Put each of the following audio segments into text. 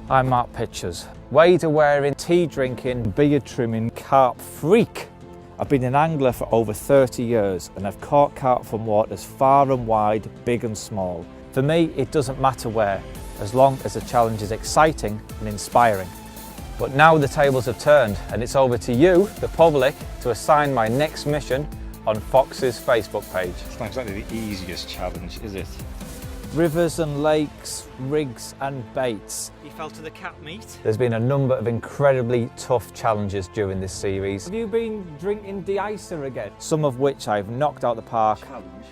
I'm Mark Pitchers, wader wearing, tea drinking, beard trimming carp freak. I've been an angler for over 30 years and I've caught carp from waters far and wide, big and small. For me, it doesn't matter where, as long as the challenge is exciting and inspiring. But now the tables have turned and it's over to you, the public, to assign my next mission on Fox's Facebook page. It's not exactly the easiest challenge, is it? Rivers and lakes, rigs and baits. You fell to the cat meat? There's been a number of incredibly tough challenges during this series. Have you been drinking de-icer again? Some of which I've knocked out the park. Challenge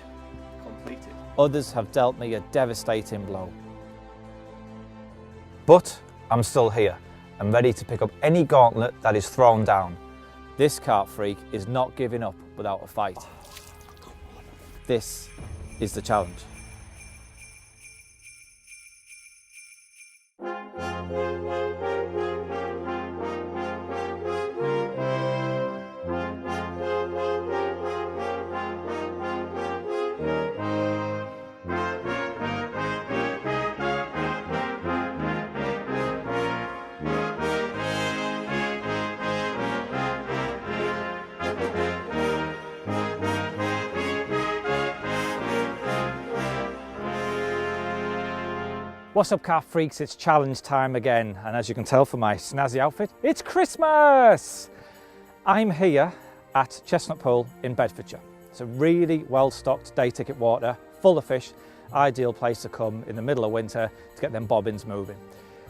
completed. Others have dealt me a devastating blow. But I'm still here and ready to pick up any gauntlet that is thrown down. This carp freak is not giving up without a fight. This is the challenge. What's up, carp freaks? It's challenge time again, and as you can tell from my snazzy outfit, it's Christmas! I'm here at Chestnut Pool in Bedfordshire. It's a really well-stocked day ticket water, full of fish, ideal place to come in the middle of winter to get them bobbins moving.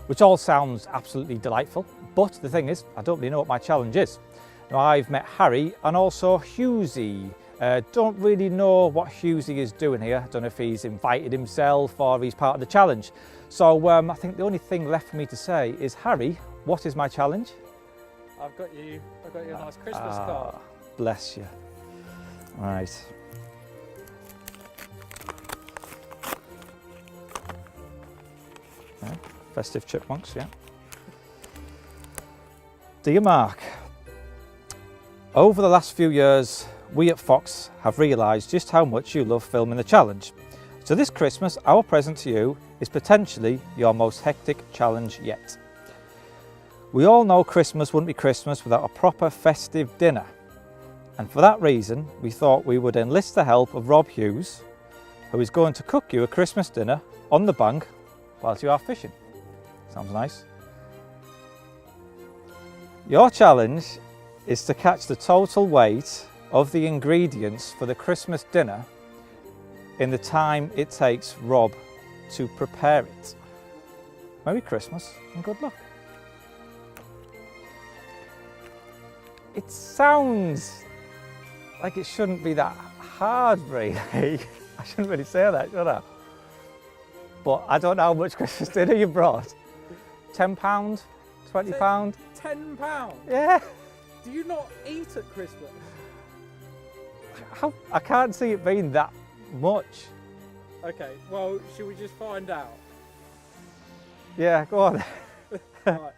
Which all sounds absolutely delightful, but the thing is, I don't really know what my challenge is. Now, I've met Harry and also Hughesy. Don't really know what Hughesy is doing here. I don't know if he's invited himself or he's part of the challenge. So I think the only thing left for me to say is, Harry, what is my challenge? I've got you a nice Christmas card. Bless you. Right. Yeah, festive chipmunks, yeah. Dear Mark, over the last few years, we at Fox have realised just how much you love filming the challenge. So this Christmas, our present to you is potentially your most hectic challenge yet. We all know Christmas wouldn't be Christmas without a proper festive dinner. And for that reason, we thought we would enlist the help of Rob Hughes, who is going to cook you a Christmas dinner on the bank whilst you are fishing. Sounds nice. Your challenge is to catch the total weight of the ingredients for the Christmas dinner in the time it takes Rob to prepare it. Merry Christmas and good luck. It sounds like it shouldn't be that hard, really. I shouldn't really say that, should I? But I don't know how much Christmas dinner you brought. £10? £20? £10? Yeah. Do you not eat at Christmas? I can't see it being that much. Okay, well, should we just find out? Yeah, go on. Right,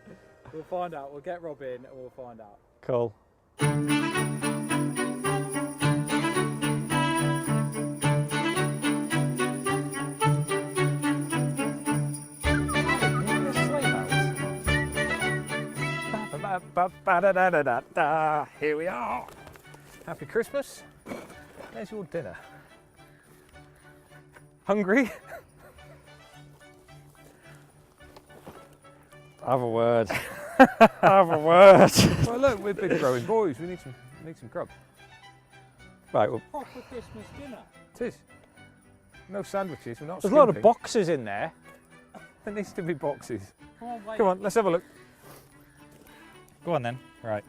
we'll find out. We'll get Rob in and we'll find out. Cool. Here we are. Happy Christmas. There's your dinner. Hungry? Have a word. Have a word. Well, look, we're big growing boys. We need some grub. Right, well, Proper Christmas dinner. It is. No sandwiches. We're not. there's a lot of skimping. boxes in there. There needs to be boxes. Come on, wait. Come on, let's have a look. Go on then. Right.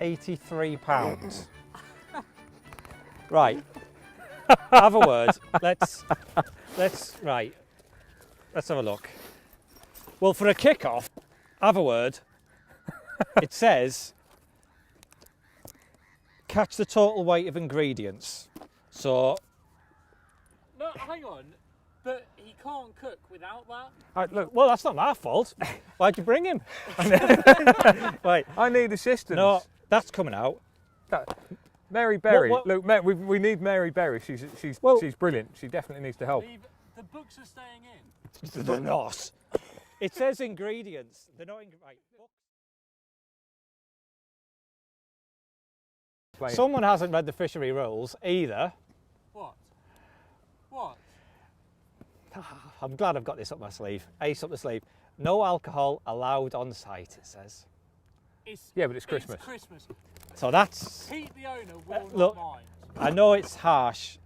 £83. Right. Have a word. Let's have a look. Well, for a kick-off, have a word. It says catch the total weight of ingredients. So No, hang on. But he can't cook without that. Right, look, well, that's not my fault. Why'd you bring him? Right. I need assistance. No, that's coming out. That- Mary Berry. What- Look, we need Mary Berry. She's brilliant. She definitely needs to help. The books are staying in. They're not. It says ingredients. They're not right. Playing. Someone hasn't read the fishery rules either. What? What? I'm glad I've got this up my sleeve. Ace up the sleeve. No alcohol allowed on site, it says. Yeah, but it's Christmas. It's Christmas. So that's... Pete, the owner, will look, not mind. I know it's harsh,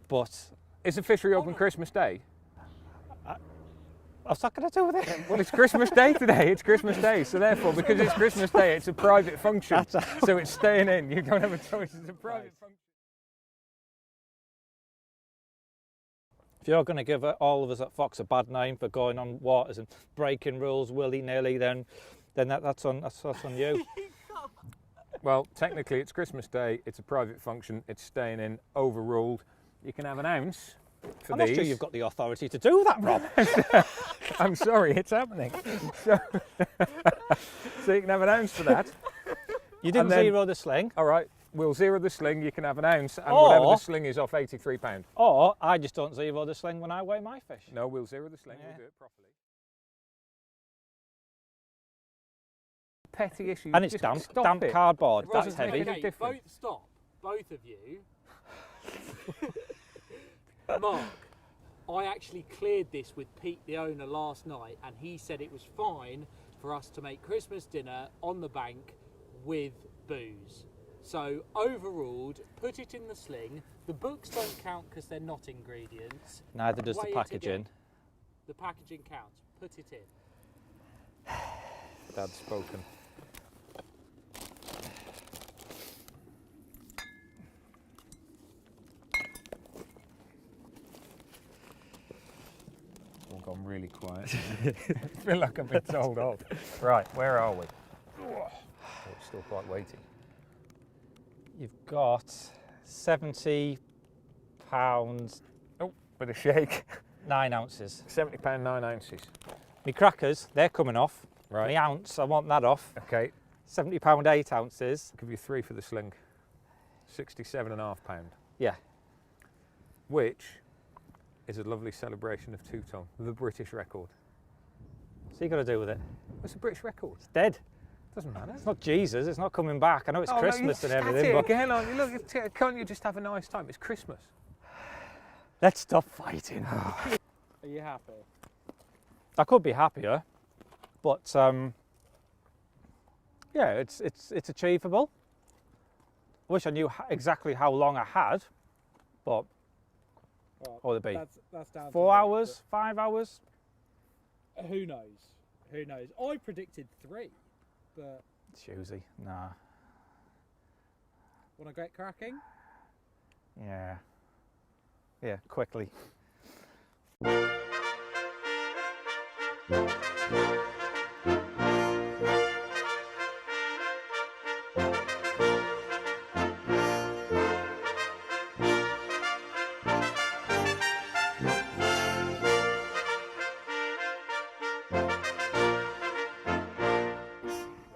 but... Is the fishery open Christmas Day? What's that going to do with it? Well, it's Christmas Day today. It's Christmas Day, so therefore, because it's Christmas Day, it's a private function. So it's staying in. You don't have a choice. It's a private function. If you're going to give all of us at Fox a bad name for going on waters and breaking rules willy-nilly, then that's on you. Well, technically, it's Christmas Day. It's a private function. It's staying in. Overruled. You can have an ounce for I'm these. not sure you've got the authority to do that, Rob. I'm sorry, it's happening. So you can have an ounce for that. You didn't then- zero the sling. All right, we'll zero the sling. You can have an ounce, and Or- whatever the sling is off £83. Or I just don't zero the sling when I weigh my fish. No, we'll zero the sling. Yeah. We'll do it properly. Petty issue. And it's Just damp stop it. cardboard. It That's doesn't make heavy. any difference. Both of you. Mark, I actually cleared this with Pete, the owner, last night, and he said it was fine for us to make Christmas dinner on the bank with booze. So, overruled, put it in the sling. The books don't count because they're not ingredients. Neither does the Weigh it packaging. again. The packaging counts. Put it in. Dad's spoken. It's all gone really quiet. I feel like I've been told off. Right, where are we? Oh, it's still quite weighty. You've got £70, Oh, bit of shake. 9 ounces. £70, 9 ounces. My crackers, they're coming off. Right. My ounce, I want that off. Okay, £70, 8 ounces. I'll give you 3 for the sling. £67.5. Yeah. Which is a lovely celebration of two-tone, the British record. So you got to do with it. It's a British record. It's dead. Doesn't matter. It's not Jesus. It's not coming back. I know it's Oh, no, Christmas you and scat everything, it but again, aren't you? Look, can't you just have a nice time? It's Christmas. let's stop fighting. Are you happy? I could be happier, but yeah, it's achievable. I wish I knew exactly how long I had, but what would it be? That's down to 4 you, hours, 5 hours? but who knows? Who knows? I predicted 3, but Choosy, nah. want to get cracking? Yeah. Yeah, quickly.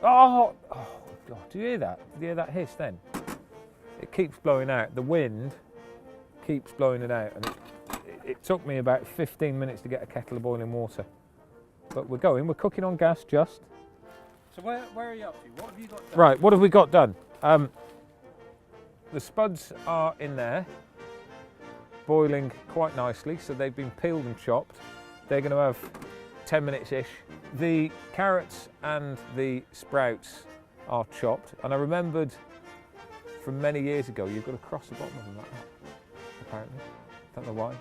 Oh, God, do you hear that? Did you hear that hiss then? It keeps blowing out. The wind keeps blowing it out. And it took me about 15 minutes to get a kettle of boiling water. But we're going, we're cooking on gas just. So where are you up to? What have you got done? Right, what have we got done? The spuds are in there, boiling quite nicely, so they've been peeled and chopped. They're going to have 10 minutes-ish. The carrots and the sprouts are chopped, and I remembered from many years ago, you've got to cross the bottom of them like that, apparently. Don't know why.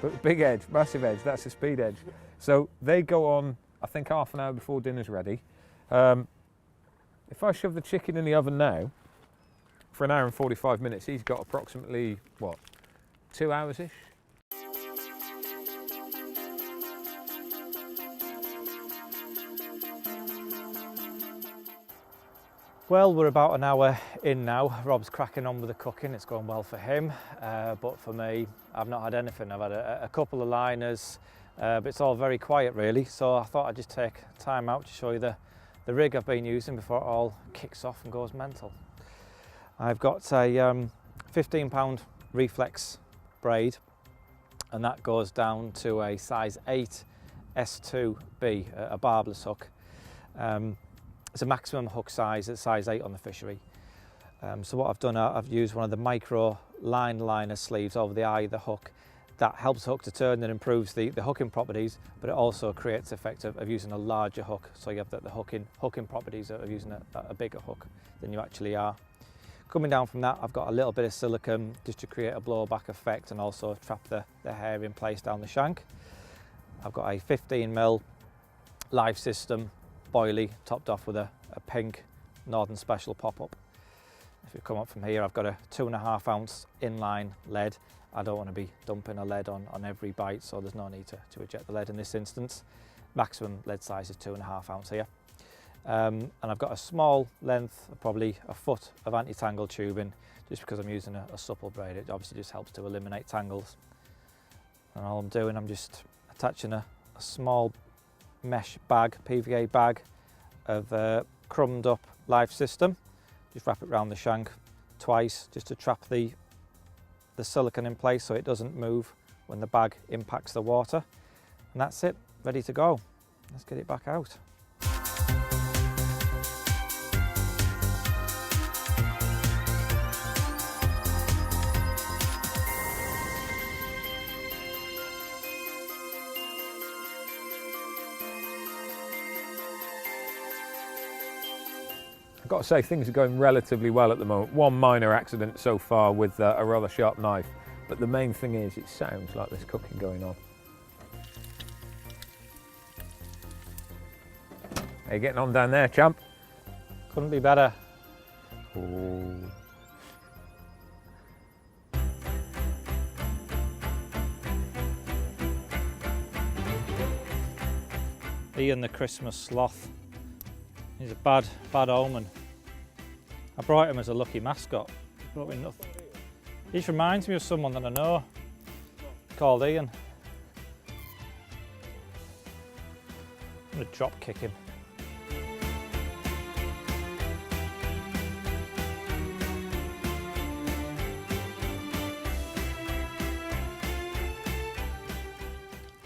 But big edge, massive edge, that's the speed edge. So they go on, I think, half an hour before dinner's ready. If I shove the chicken in the oven now, for an hour and 45 minutes, he's got approximately, what, 2 hours-ish? Well, we're about an hour in now. Rob's cracking on with the cooking. It's going well for him, but for me, I've not had anything. I've had a couple of liners, but it's all very quiet really. So I thought I'd just take time out to show you the rig I've been using before it all kicks off and goes mental. I've got a 15-pound reflex braid, and that goes down to a size 8 S2B, a barbless hook. It's a maximum hook size at size 8 on the fishery. So what I've done, I've used one of the micro line liner sleeves over the eye of the hook. That helps the hook to turn and improves the hooking properties, but it also creates the effect of using a larger hook. So you have the hooking properties of using a bigger hook than you actually are. Coming down from that, I've got a little bit of silicone just to create a blowback effect and also trap the hair in place down the shank. I've got a 15mm live system boilie topped off with a pink Northern Special pop-up. If you come up from here, I've got a 2.5 ounce inline lead. I don't want to be dumping a lead on every bite, so there's no need to eject the lead in this instance. Maximum lead size is 2.5 ounce here. And I've got a small length, probably a foot of anti-tangle tubing, just because I'm using a supple braid. It obviously just helps to eliminate tangles. And all I'm doing, I'm just attaching a small mesh bag, PVA bag of crumbed up live system. Just wrap it around the shank twice, just to trap the silicone in place so it doesn't move when the bag impacts the water. And that's it, ready to go. Let's get it back out. I've got to say, things are going relatively well at the moment. One minor accident so far with a rather sharp knife, but the main thing is it sounds like there's cooking going on. How you getting on down there, champ? Couldn't be better. Ooh. Ian the Christmas sloth. He's a bad omen. I brought him as a lucky mascot. He brought me nothing. He just reminds me of someone that I know, called Ian. I'm gonna drop kick him.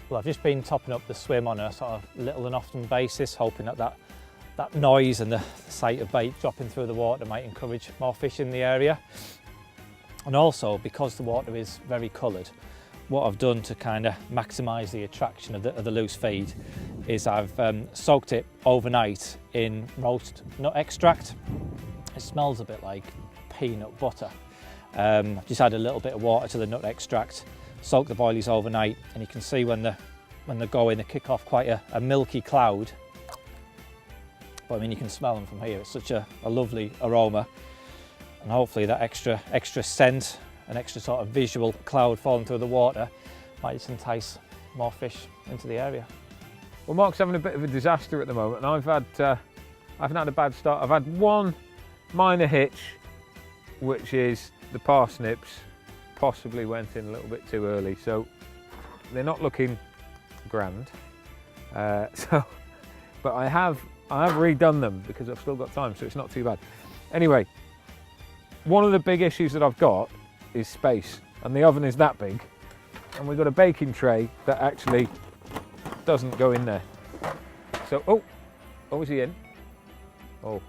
Well, I've just been topping up the swim on a sort of little and often basis, hoping that noise and the sight of bait dropping through the water might encourage more fish in the area. And also, because the water is very coloured, what I've done to kind of maximise the attraction of the loose feed is I've soaked it overnight in roast nut extract. It smells a bit like peanut butter. Just add a little bit of water to the nut extract, soak the boilies overnight, and you can see when they go in, they kick off quite a milky cloud. But I mean, you can smell them from here. It's such a lovely aroma, and hopefully that extra scent, an extra sort of visual cloud falling through the water might just entice more fish into the area. Well, Mark's having a bit of a disaster at the moment, and I haven't had a bad start. I've had one minor hitch, which is the parsnips possibly went in a little bit too early, so they're not looking grand. But I have redone them because I've still got time, so it's not too bad. Anyway, one of the big issues that I've got is space, and the oven is that big, and we've got a baking tray that actually doesn't go in there. So, oh, is he in? Oh,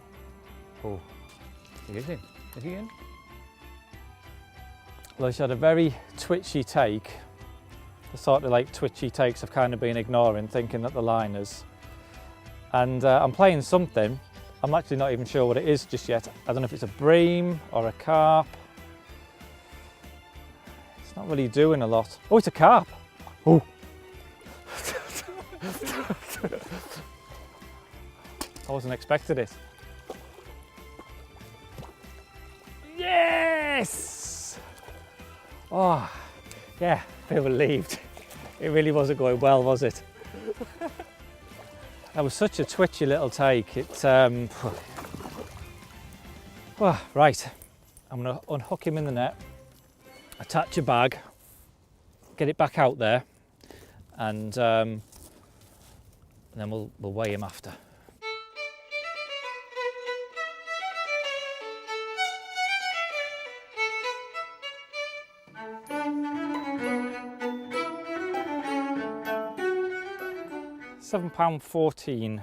he is in. Is he in? Well, he's had a very twitchy take. The sort of like twitchy takes I've kind of been ignoring, thinking that the liners. And I'm playing something. I'm actually not even sure what it is just yet. I don't know if it's a bream or a carp. It's not really doing a lot. Oh, it's a carp. Oh. I wasn't expecting it. Yes! Oh, yeah, feel relieved. It really wasn't going well, was it? That was such a twitchy little take. Oh, right, I'm going to unhook him in the net, attach a bag, get it back out there, and then we'll weigh him after. £47.14.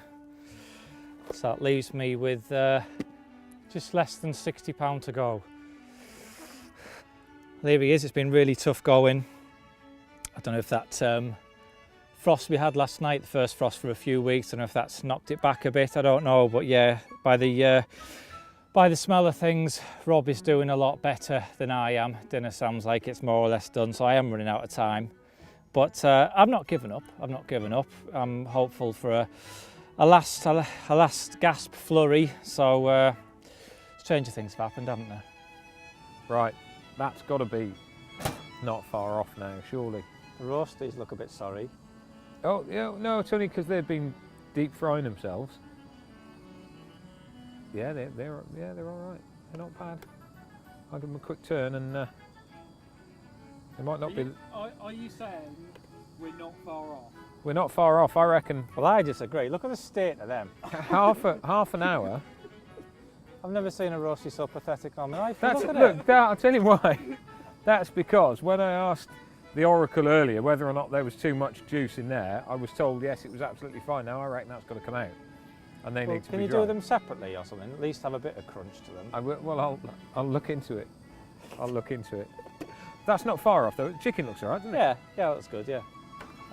So that leaves me with just less than £60 to go. There he is. It's been really tough going. I don't know if that frost we had last night, the first frost for a few weeks, I don't know if that's knocked it back a bit, I don't know, but yeah, by the smell of things, Rob is doing a lot better than I am. Dinner sounds like it's more or less done, so I am running out of time. But I've not given up. I'm hopeful for a last gasp flurry. So stranger things have happened, haven't they? Right, that's got to be not far off now, surely. The roasties look a bit sorry. Oh, yeah, no, it's only because they've been deep frying themselves. Yeah, they're all right. They're not bad. I'll give them a quick turn, and they might not be. Are you saying we're not far off? We're not far off, I reckon. Well, I disagree. Look at the state of them. half an hour. I've never seen a roastie so pathetic on my life. I'll tell you why. That's because when I asked the Oracle earlier whether or not there was too much juice in there, I was told yes, it was absolutely fine. Now I reckon that's got to come out, and they need to be dry. Can you do them separately or something? At least have a bit of crunch to them. I'll look into it. That's not far off though. The chicken looks alright, doesn't it? Yeah, that's good. Yeah,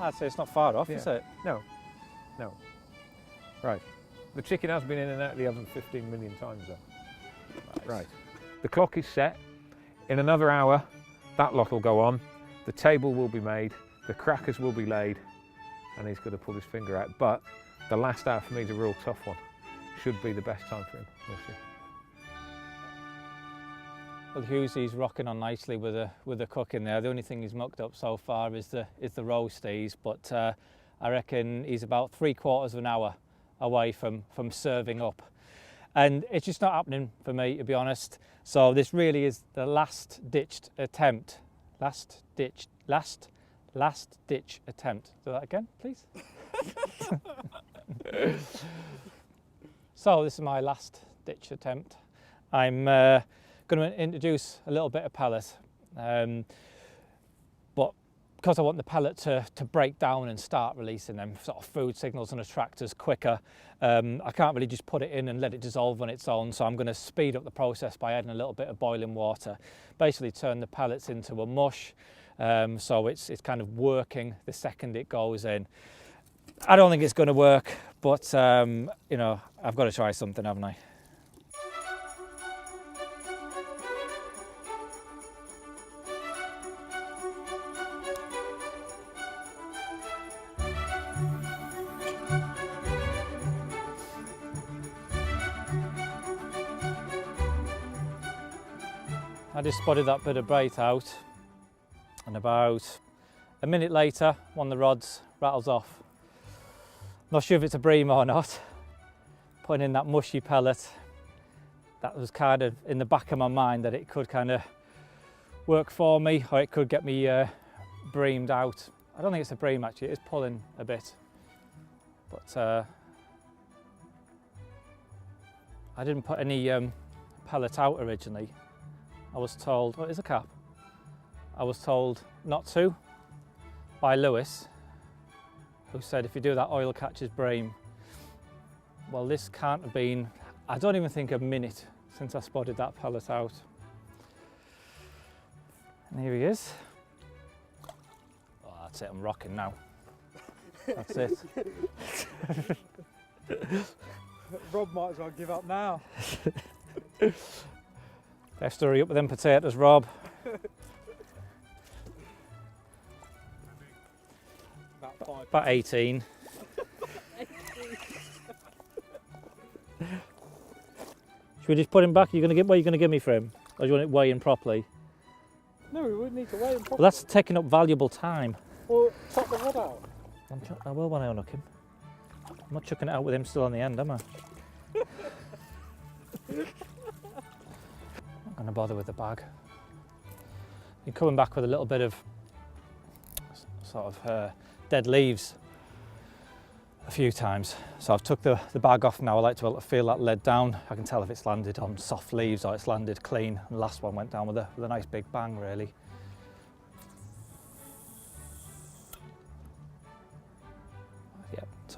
I'd say it's not far off, is it? No. Right. The chicken has been in and out of the oven 15 million times though. Right. The clock is set. In another hour, that lot will go on. The table will be made, the crackers will be laid, and he's got to pull his finger out. But the last hour for me is a real tough one. Should be the best time for him. We'll see. Well, Hughesy's rocking on nicely with the cooking there. The only thing he's mucked up so far is the roasties, but I reckon he's about 3/4 of an hour away from serving up. And it's just not happening for me, to be honest. So this really is the last ditched attempt. Last ditch attempt. Do that again, please. So this is my last ditch attempt. I'm going to introduce a little bit of pellet, but because I want the pellet to break down and start releasing them sort of food signals and attractors quicker, I can't really just put it in and let it dissolve on its own, so I'm going to speed up the process by adding a little bit of boiling water. Basically turn the pellets into a mush, so it's kind of working the second it goes in. I don't think it's going to work, but you know, I've got to try something, haven't I? I just spotted that bit of bait out, and about a minute later, one of the rods rattles off. Not sure if it's a bream or not. Putting in that mushy pellet, that was kind of in the back of my mind that it could kind of work for me, or it could get me breamed out. I don't think it's a bream actually, it is pulling a bit. But I didn't put any pellet out originally. I was told, what is a CARP? I was told not to by Lewis, who said if you do that oil catches bream. Well, this can't have been, I don't even think a minute since I spotted that pellet out. And here he is. Oh, that's it, I'm rocking now. That's it. Rob might as well give up now. Best hurry up with them potatoes, Rob. About 18. Should we just put him back? What are you going to give me for him? Or do you want it weighing properly? No, we wouldn't need to weigh him properly. Well, that's taking up valuable time. Or chop the rod out. I will when I unhook him. I'm not chucking it out with him still on the end, am I? Not going to bother with the bag. Been coming back with a little bit of sort of dead leaves a few times. So I've took the bag off now. I like to be able to feel that lead down. I can tell if it's landed on soft leaves or it's landed clean. And the last one went down with a nice big bang, really.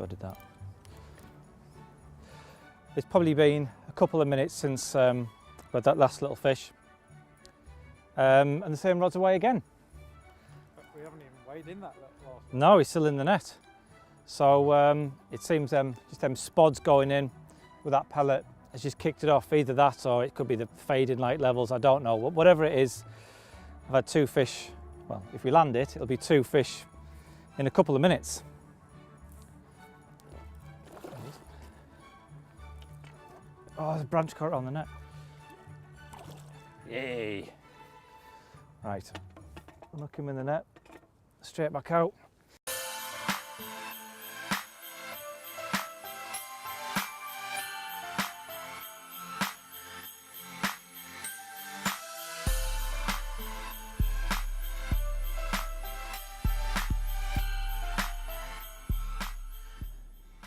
so I did that. It's probably been a couple of minutes since we had that last little fish. And the same rod's away again. We haven't even weighed in that last. No, he's still in the net. So it seems just them spods going in with that pellet has just kicked it off. Either that or it could be the fading light levels, I don't know. Whatever it is, I've had 2 fish. Well, if we land it, it'll be 2 fish in a couple of minutes. Oh, there's a branch caught on the net. Yay. Right, look him in the net, straight back out.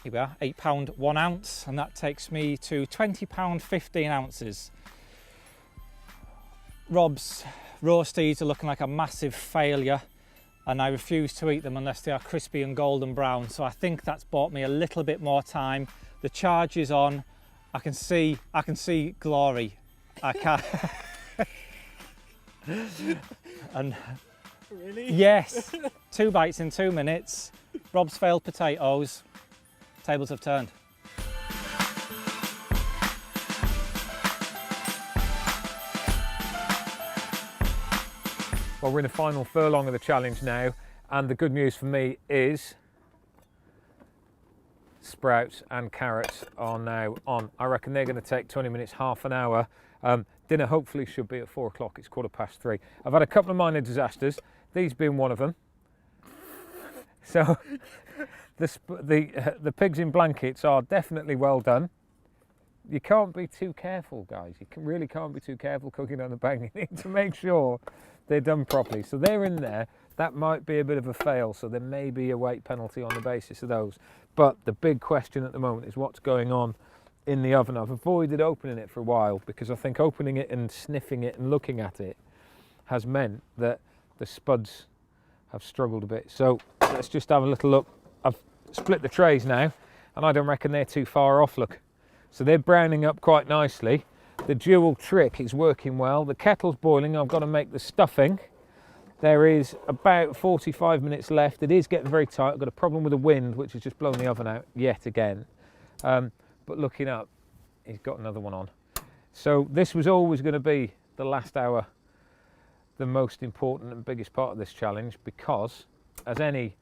Here we are, £8 1 ounce, and that takes me to £20 15 ounces. Rob's roasties are looking like a massive failure, and I refuse to eat them unless they are crispy and golden brown. So I think that's bought me a little bit more time. The charge is on. I can see glory. I can't. And Really? yes, 2 bites in 2 minutes. Rob's failed potatoes. Tables have turned. Well, we're in the final furlong of the challenge now, and the good news for me is sprouts and carrots are now on. I reckon they're going to take 20 minutes, half an hour. Dinner hopefully should be at 4 o'clock. It's 3:15. I've had a couple of minor disasters, these being one of them. So the pigs in blankets are definitely well done. You can't be too careful, guys. You really can't be too careful cooking on the bank. You need to make sure they're done properly. So they're in there. That might be a bit of a fail, so there may be a weight penalty on the basis of those. But the big question at the moment is what's going on in the oven. I've avoided opening it for a while because I think opening it and sniffing it and looking at it has meant that the spuds have struggled a bit. So let's just have a little look. I've split the trays now, and I don't reckon they're too far off, look. So they're browning up quite nicely. The dual trick is working well. The kettle's boiling. I've got to make the stuffing. There is about 45 minutes left. It is getting very tight. I've got a problem with the wind, which has just blown the oven out yet again. But looking up, he's got another one on. So this was always going to be the last hour, the most important and biggest part of this challenge, because as any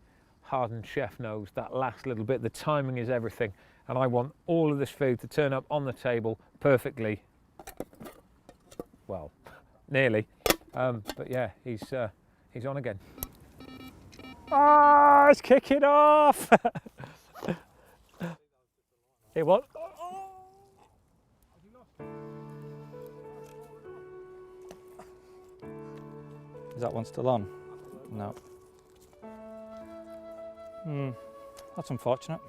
hardened chef knows, that last little bit, the timing is everything. And I want all of this food to turn up on the table perfectly. Well, nearly. But yeah, he's on again. Ah, it's kicking off. It what? Is that one still on? No. That's unfortunate.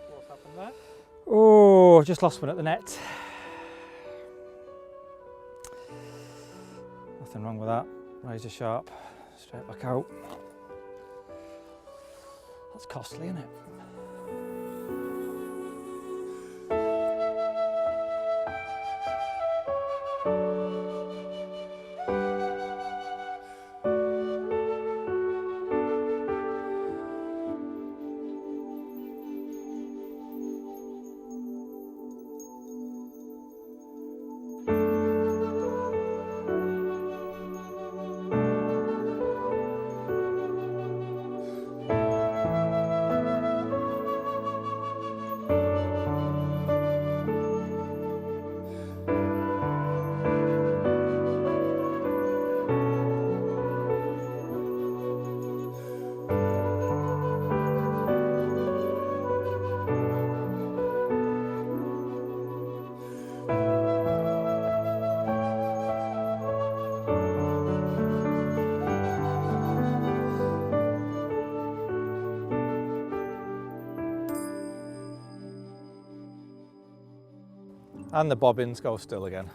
What's happened there? Oh, just lost one at the net. Nothing wrong with that. Razor sharp, straight back out. That's costly, isn't it? And the bobbins go still again.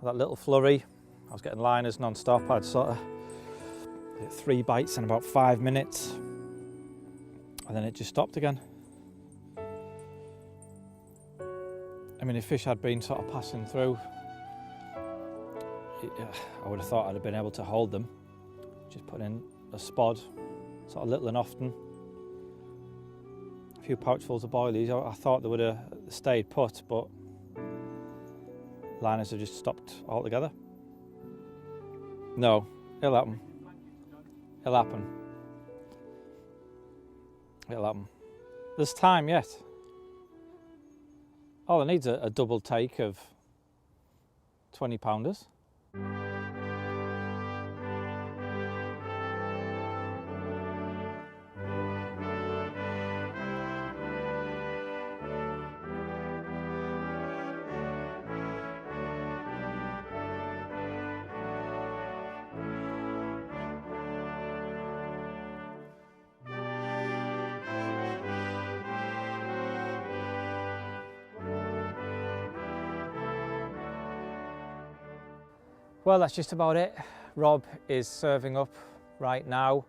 That little flurry, I was getting liners non-stop. I'd sort of 3 bites in about 5 minutes, and then it just stopped again. I mean, if fish had been sort of passing through, I would have thought I'd have been able to hold them. Just put in a spod, sort of little and often. A few pouchfuls of boilies. I thought they would have stayed put, but liners have just stopped altogether. No, it'll happen. It'll happen. It'll happen. There's time yet. All it needs a double take of 20-pounders. Well, that's just about it. Rob is serving up right now.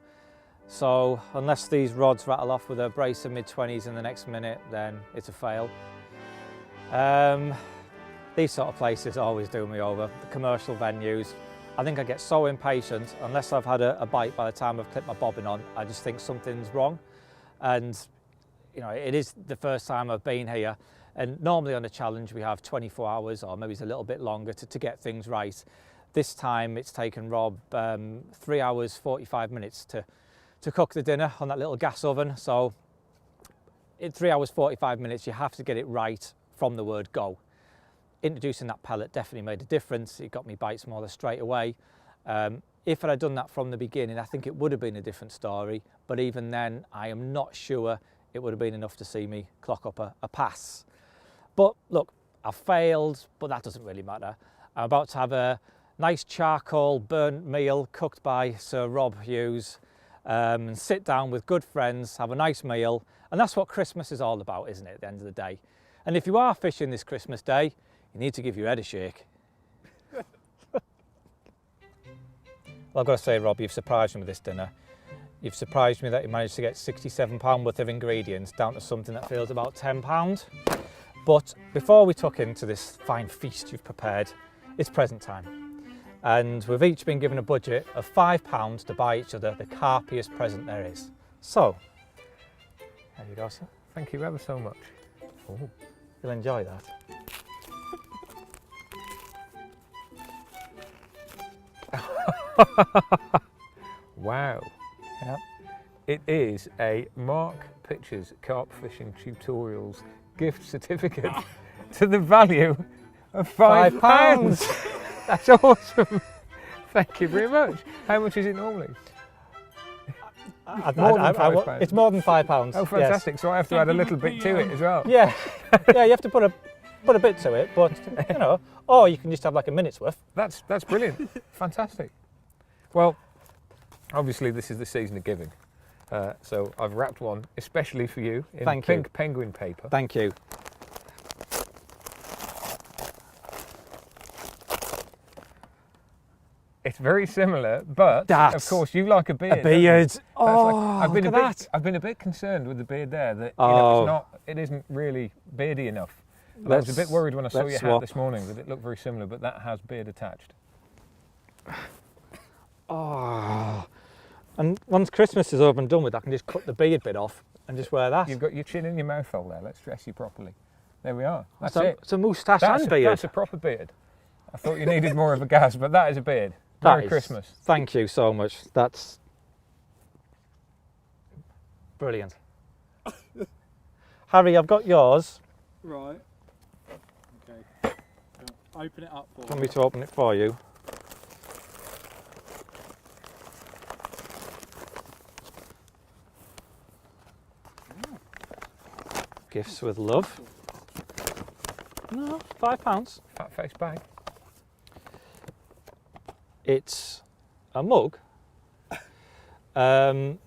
So unless these rods rattle off with a brace of mid-20s in the next minute, then it's a fail. These sort of places always do me over, the commercial venues. I think I get so impatient, unless I've had a bite by the time I've clipped my bobbin on, I just think something's wrong. And you know, it is the first time I've been here. And normally on a challenge we have 24 hours or maybe it's a little bit longer to get things right. This time it's taken Rob 3 hours 45 minutes to cook the dinner on that little gas oven. So in 3 hours 45 minutes you have to get it right from the word go. Introducing that pellet definitely made a difference. It got me bites more or less straight away. If I'd done that from the beginning, I think it would have been a different story, but even then I am not sure it would have been enough to see me clock up a pass. But look, I failed, but that doesn't really matter. I'm about to have a nice charcoal burnt meal cooked by Sir Rob Hughes, and sit down with good friends, have a nice meal, and that's what Christmas is all about, isn't it, at the end of the day? And if you are fishing this Christmas day, you need to give your head a shake. Well, I've got to say, Rob, you've surprised me with this dinner. You've surprised me that you managed to get £67 worth of ingredients down to something that feels about £10. But before we tuck into this fine feast you've prepared, it's present time. And we've each been given a budget of £5 to buy each other the carpiest present there is. So, there you go, sir. Thank you ever so much. Ooh, you'll enjoy that. Wow. Yeah. It is a Mark Pictures Carp Fishing Tutorials gift certificate to the value of £5. That's awesome. Thank you very much. How much is it normally? It's more than £5. Oh, fantastic. Yes. So I have to add a little bit to it as well. Yeah, yeah, you have to put a bit to it, but you know, or you can just have like a minute's worth. That's brilliant. Fantastic. Well, obviously this is the season of giving. So I've wrapped one especially for you in pink penguin paper. Thank you. It's very similar, but of course you like a beard. A beard. I've been a bit concerned with the beard there that you know, it isn't really beardy enough. I was a bit worried when I saw your hat this morning that it looked very similar, but that has beard attached. Oh, and once Christmas is over and done with, I can just cut the beard bit off and just wear that. You've got your chin in your mouth hole there. Let's dress you properly. There we are. That's it. It's a moustache and beard. That's a proper beard. I thought you needed more of a gas, but that is a beard. Merry Christmas. Thank you so much. That's brilliant. Harry, I've got yours. Right. Okay. Open it up for me. Want me to open it for you? Gifts with love. No, £5. Fat face bag. It's a mug. You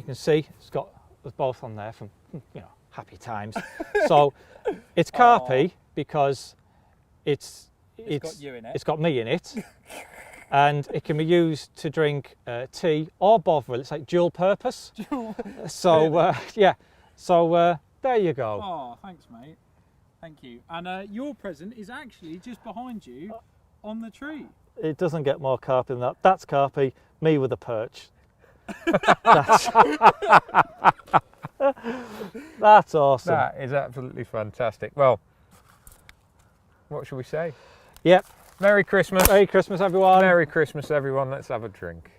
can see it's got us both on there from, you know, happy times. So it's carpy because it's got you in it. It's got me in it. and it can be used to drink tea or bovril. It's like dual purpose. So yeah, so there you go. Oh, thanks, mate. Thank you. And your present is actually just behind you on the tree. It doesn't get more carpy than that. That's carpy, me with a perch. That's awesome. That is absolutely fantastic. Well, what shall we say? Yep. Merry Christmas. Merry Christmas, everyone. Merry Christmas, everyone. Let's have a drink.